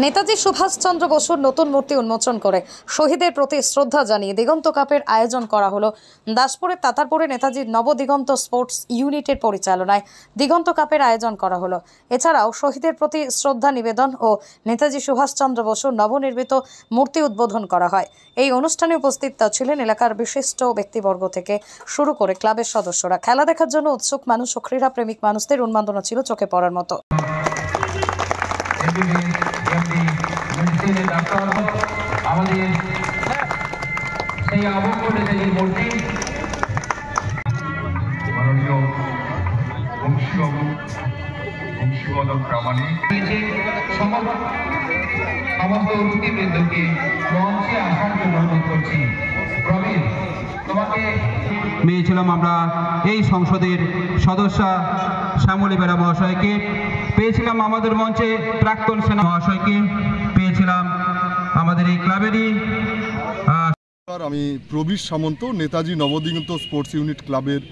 নেতাজি সুভাষচন্দ্র বসুর নতুন মূর্তি উন্মোচন করে শহীদের প্রতি শ্রদ্ধা জানিয়ে দিগন্ত কাপের আয়োজন করা হলো। দাসপুরের তাতারপুরে নেতাজির নবদিগন্ত স্পোর্টস ইউনিটের পরিচালনায় দিগন্ত কাপের আয়োজন করা হলো। এছাড়াও শহীদের প্রতি শ্রদ্ধা নিবেদন ও নেতাজি সুভাষচন্দ্র বসুর নবনির্মিত মূর্তি উদ্বোধন করা হয়। এই অনুষ্ঠানে উপস্থিত ছিলেন এলাকার বিশিষ্ট ব্যক্তিবর্গ থেকে শুরু করে ক্লাবের সদস্যরা। খেলা দেখার জন্য উৎসুক মানুষ ও ক্রীড়া প্রেমিক মানুষদের উন্মাদনা ছিল চোখে পড়ার মতো। আমাদের সেই আবক্ষ নেতাজির মূর্তি মাননীয় বংশীবাবু বংশীবদন প্রামাণিক সমস্ত অতিথিবৃন্দকে মঞ্চে আসার জন্য অনুরোধ করছি। প্রবীণ তোমাকে পেয়েছিলাম আমরা এই সংসদের সদস্যা শ্যামলী বেরা মহাশয়কে, পেয়েছিলাম আমাদের মঞ্চে প্রাক্তন সেনা মহাশয়কে, পেয়েছিলাম আমাদের এই ক্লাবেরই। আমি প্রবীর সামন্ত, নেতাজি নবদিগন্ত স্পোর্টস ইউনিট ক্লাবের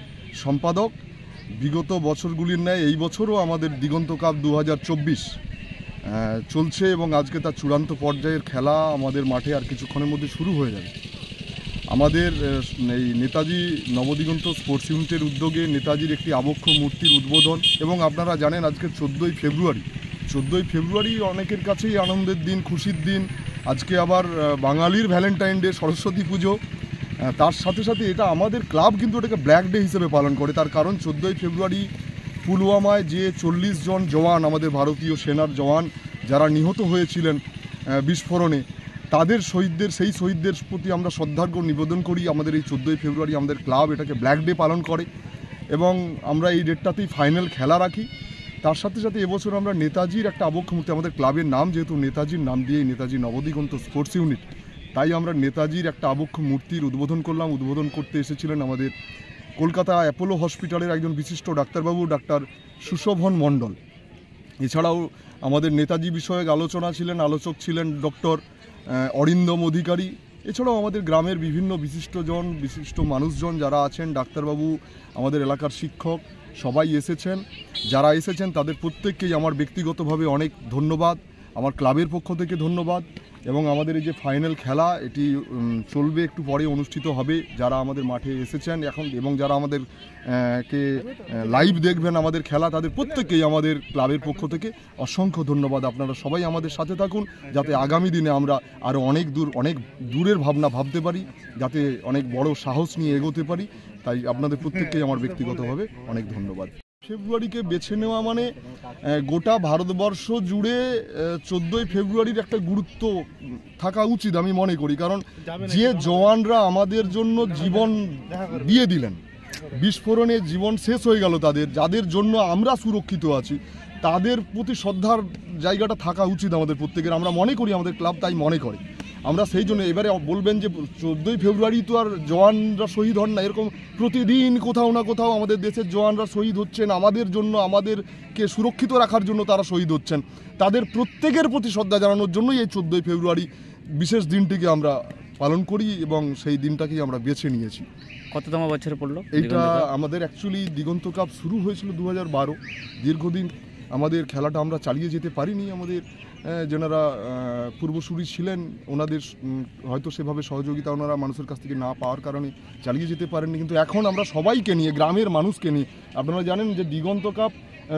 সম্পাদক। বিগত বছরগুলির ন্যায় এই বছরও আমাদের দিগন্ত কাপ 2024 চলছে এবং আজকে তার চূড়ান্ত পর্যায়ের খেলা আমাদের মাঠে আর কিছুক্ষণের মধ্যে শুরু হয়ে যাবে। আমাদের এই নেতাজি নবদিগন্ত স্পোর্টস ইউনিটের উদ্যোগে নেতাজির একটি আবক্ষ মূর্তির উদ্বোধন এবং আপনারা জানেন আজকে 14ই ফেব্রুয়ারি অনেকের কাছেই আনন্দের দিন, খুশির দিন। আজকে আবার বাঙালির ভ্যালেন্টাইন ডে, সরস্বতী পুজো। তার সাথে সাথে এটা আমাদের ক্লাব কিন্তু এটাকে ব্ল্যাক ডে হিসেবে পালন করে। তার কারণ 14ই ফেব্রুয়ারি পুলওয়ামায় যে 40 জন জওয়ান, আমাদের ভারতীয় সেনার জওয়ান যারা নিহত হয়েছিলেন বিস্ফোরণে, তাদের সেই শহীদদের প্রতি আমরা শ্রদ্ধার্ঘ্য নিবেদন করি। আমাদের এই 14ই ফেব্রুয়ারি আমাদের ক্লাব এটাকে ব্ল্যাক ডে পালন করে এবং আমরা এই ডেটটাতেই ফাইনাল খেলা রাখি। তার সাথে সাথে এবছর আমরা নেতাজির একটা আবক্ষ মূর্তি, আমাদের ক্লাবের নাম যেহেতু নেতাজির নাম দিয়েই নেতাজি নবদিগন্ত স্পোর্টস ইউনিট, তাই আমরা নেতাজির একটা আবক্ষ মূর্তির উদ্বোধন করলাম। উদ্বোধন করতে এসেছিলেন আমাদের কলকাতা অ্যাপোলো হসপিটালের একজন বিশিষ্ট ডাক্তারবাবু, ডাক্তার সুশোভন মণ্ডল। এছাড়াও আমাদের নেতাজি বিষয়ক আলোচক ছিলেন ডক্টর অরিন্দম অধিকারী। এছাড়াও আমাদের গ্রামের বিভিন্ন বিশিষ্ট মানুষজন যারা আছেন, ডাক্তারবাবু, আমাদের এলাকার শিক্ষক, সবাই এসেছেন। যারা এসেছেন তাদের প্রত্যেককেই আমার ব্যক্তিগতভাবে অনেক ধন্যবাদ, আমার ক্লাবের পক্ষ থেকে ধন্যবাদ। এবং আমাদের এই যে ফাইনাল খেলা এটি চলবে, একটু পরে অনুষ্ঠিত হবে। যারা আমাদের মাঠে এসেছেন এখন এবং যারা আমাদের কে লাইভ দেখবেন আমাদের খেলা, তাদের প্রত্যেককেই আমাদের ক্লাবের পক্ষ থেকে অসংখ্য ধন্যবাদ। আপনারা সবাই আমাদের সাথে থাকুন যাতে আগামী দিনে আমরা আরও অনেক দূরের ভাবনা ভাবতে পারি, যাতে অনেক বড় সাহস নিয়ে এগোতে পারি। তাই আপনাদের প্রত্যেককেই আমার ব্যক্তিগতভাবে অনেক ধন্যবাদ। ফেব্রুয়ারিকে বেছে নেওয়া মানে গোটা ভারতবর্ষ জুড়ে 14ই ফেব্রুয়ারির একটা গুরুত্ব থাকা উচিত আমি মনে করি। কারণ যে জওয়ানরা আমাদের জন্য জীবন দিয়ে দিলেন, বিস্ফোরণে জীবন শেষ হয়ে গেল তাদের, যাদের জন্য আমরা সুরক্ষিত আছি, তাদের প্রতি শ্রদ্ধার জায়গাটা থাকা উচিত আমাদের প্রত্যেকের। আমরা মনে করি, আমাদের ক্লাব তাই মনে করে। আমরা সেই জন্য এবারে বলবেন যে 14ই ফেব্রুয়ারি তো আর জওয়ানরা শহীদ হন না, এরকম প্রতিদিন কোথাও না কোথাও আমাদের দেশের জওয়ানরা শহীদ হচ্ছেন আমাদের জন্য, আমাদেরকে সুরক্ষিত রাখার জন্য তারা শহীদ হচ্ছেন। তাদের প্রত্যেকের প্রতি শ্রদ্ধা জানানোর জন্যই এই 14ই ফেব্রুয়ারি বিশেষ দিনটিকে আমরা পালন করি এবং সেই দিনটাকেই আমরা বেছে নিয়েছি। কততম বছরে পড়লো এইটা? আমাদের অ্যাকচুয়ালি দিগন্ত কাপ শুরু হয়েছিল 2012। দীর্ঘদিন আমাদের খেলাটা আমরা চালিয়ে যেতে পারিনি। আমাদের যেনারা পূর্বসূরি ছিলেন ওনাদের হয়তো সেভাবে সহযোগিতা ওনারা মানুষের কাছ থেকে না পাওয়ার কারণে চালিয়ে যেতে পারেননি। কিন্তু এখন আমরা সবাইকে নিয়ে, গ্রামের মানুষকে নিয়ে, আপনারা জানেন যে দিগন্ত কাপ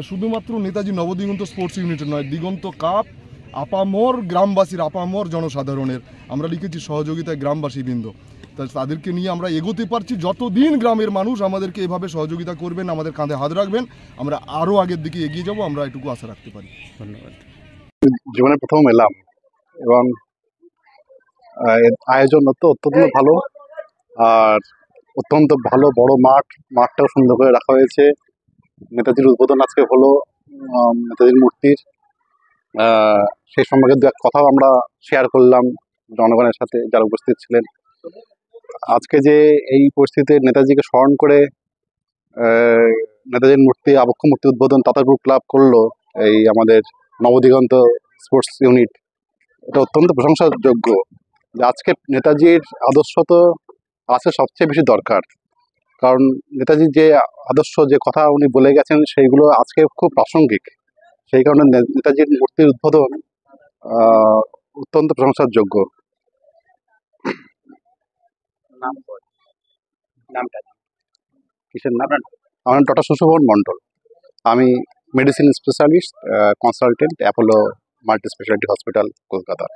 শুধুমাত্র নেতাজি নবদিগন্ত স্পোর্টস ইউনিটের নয়, দিগন্ত কাপ আপামর গ্রামবাসীর, আপামর জনসাধারণের আমরা লিখেছি সহযোগিতায় গ্রামবাসীবৃন্দ। তাদেরকে নিয়ে আমরা এগোতে পারছি। যতদিন গ্রামের মানুষ আমাদেরকে এভাবে সহযোগিতা করবেন, আমাদের কাঁধে হাত রাখবেন, আমরা আরও আগের দিকে এগিয়ে যাব, আমরা এটুকু আশা রাখতে পারি। ধন্যবাদ। জীবনে প্রথম এলাম এবং আয়োজন অত্যন্ত ভালো, আর অত্যন্ত ভালো বড় মাঠটাও সুন্দর করে রাখা হয়েছে। নেতাজির উদ্বোধন আজকে হলো, নেতাজির মূর্তির সেই সম্পর্কে দু এক কথাও আমরা শেয়ার করলাম জনগণের সাথে যারা উপস্থিত ছিলেন। আজকে যে এই পরিস্থিতিতে নেতাজিকে স্মরণ করে নেতাজির আবক্ষ মূর্তি উদ্বোধন তাতারপুর ক্লাব করলো এই আমাদের নবদিগন্ত স্পোর্টস ইউনিট, এটা অত্যন্ত প্রশংসাযোগ্য। আজকে নেতাজির আদর্শ তো আছে সবচেয়ে বেশি দরকার, কারণ নেতাজির যে আদর্শ, যে কথা উনি বলে গেছেন, সেইগুলো আজকে খুব প্রাসঙ্গিক। সেই কারণে নেতাজির মূর্তির উদ্বোধন অত্যন্ত প্রশংসার যোগ্য। কিসের নাম? আমার নাম ডক্টর শশভবন মণ্ডল। আমি medicine specialist consultant, Apollo multi speciality hospital, Kolkata.